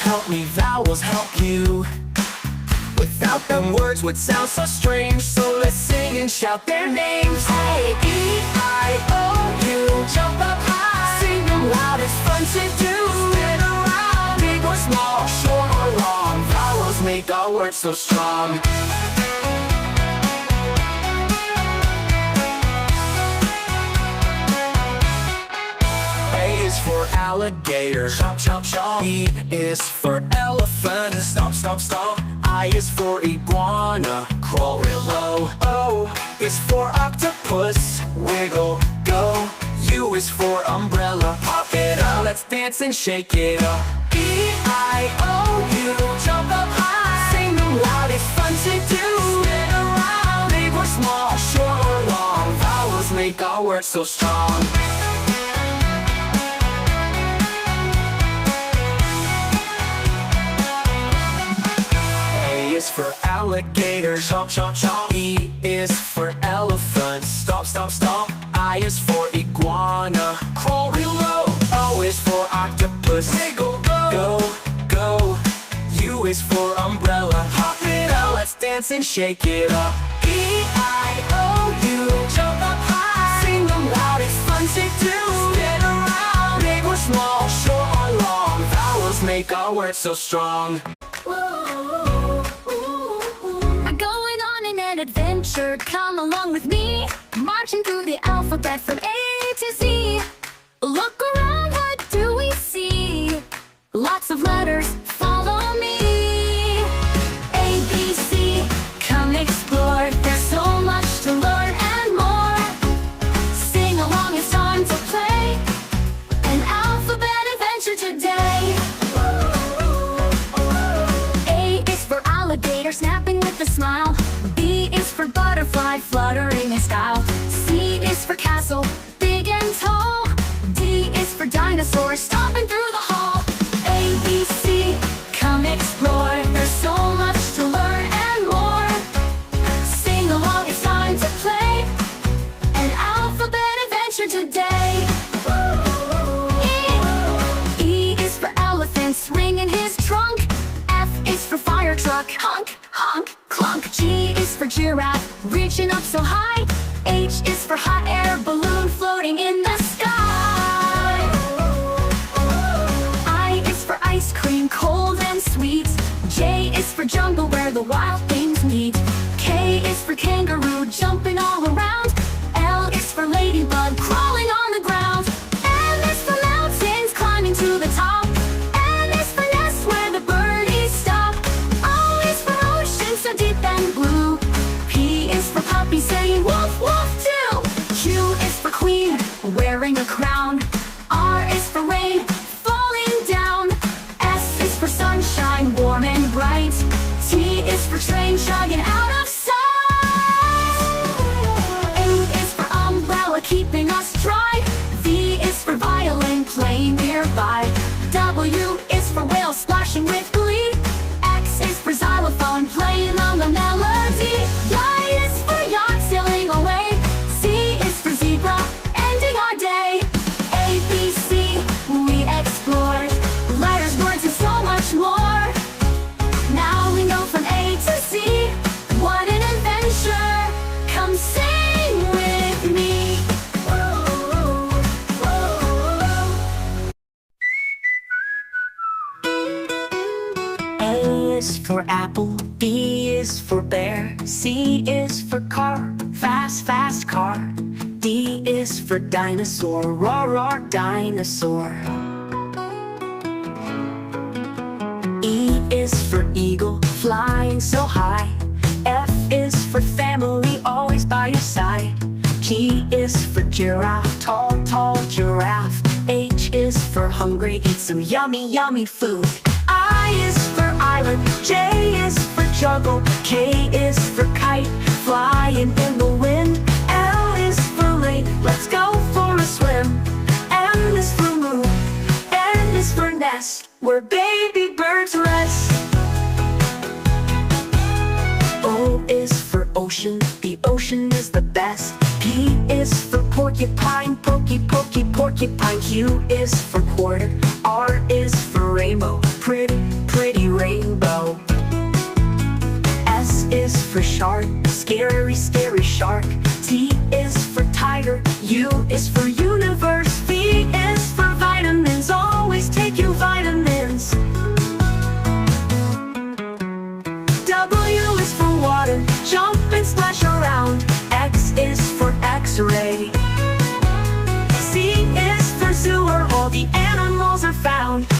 help me, vowels help you. Without them words would sound so strange, so let's sing and shout their names. A-E-I-O-U, jump up high, sing them loud, it's fun to do. Spin around, big or small, short or long, vowels make our words so strong. For alligator, chomp chomp chomp. E is for elephant, stomp stomp stomp. I is for iguana, crawl real low. O is for octopus, wiggle go. U is for umbrella, pop it up, let's dance and shake it up. E-I-O-U, jump up high, sing them loud, it's fun to do. Spin around, big or small, short or long, vowels make our words so strong. Is for alligator, chomp chomp chomp. E is for elephant, stomp stomp stomp. I is for iguana, crawl real low. O is for octopus, wiggle go go. U is for umbrella, pop it up, let's dance and shake it up. E-I-O-U, jump up high, sing them loud, it's fun to do. Spin around, big or small, short or long, vowels make our words so strong. Adventure, come along with me, marching through the alphabet from A to Z. Look around, what do we see? Lots of letters, follow me. A, B, C, come explore. There's so much to learn and more. Sing along, it's time to play an alphabet adventure today. A is for alligator, snapping with a smile. B is for butterfly, fluttering in style. C is for castle, big and tall. D is for dinosaur, stomping through the hall. A, B, C, come explore. There's so much to learn and more. Sing along, it's time to play an alphabet adventure today. E is for elephant, swinging his trunk. F is for fire truck, honk, honk, clunk. G is for giraffe, reaching up so high. H is for hot air balloon, floating in the sky. I is for ice cream, cold and sweet. J is for jungle, where the wild things meet. K is for kangaroo, jumping all around. L is for ladybug, crawling on the ground. M is for mountains, climbing to the top. N is for nest, where the birdies stop. O is for ocean, so deep and blue. P is for puppy, saying woof woof too. Q is for queen, wearing a crown. R is for rain, falling down. S is for sunshine, warm and bright. T is for train, chugging out of sight. A is for umbrella, keeping us dry. V is for violin, playing nearby. W is for whale, splashing with glee. X is for xylophone, playing on the melody. Y is for yacht, sailing away. Z is for zebra, ending our day. A, B, C, we explored. Letters, words, and so much more. Now we know from A to Z. What an adventure! Come sing with me. A is for apple, B is for bear. C is for car, fast, fast car. D is for dinosaur, roar, roar, dinosaur. E is for eagle, flying so high. F is for family, always by your side. G is for giraffe, tall, tall giraffe. H is for hungry, eat some yummy, yummy food. I is for island, J is for juggle. K is for kite, flying in the wind. L is for lake, let's go for a swim. M is for moon, N is for nest, where baby birds rest. O is for ocean, the ocean is the best. P is for porcupine, pokey, pokey, porcupine. Q is for quarter, R is for rainbow, pretty, is for shark, scary, scary shark. T is for tiger, U is for universe. V is for vitamins, always take your vitamins. W is for water, jump and splash around. X is for X-ray. C is for zoo, where all the animals are found.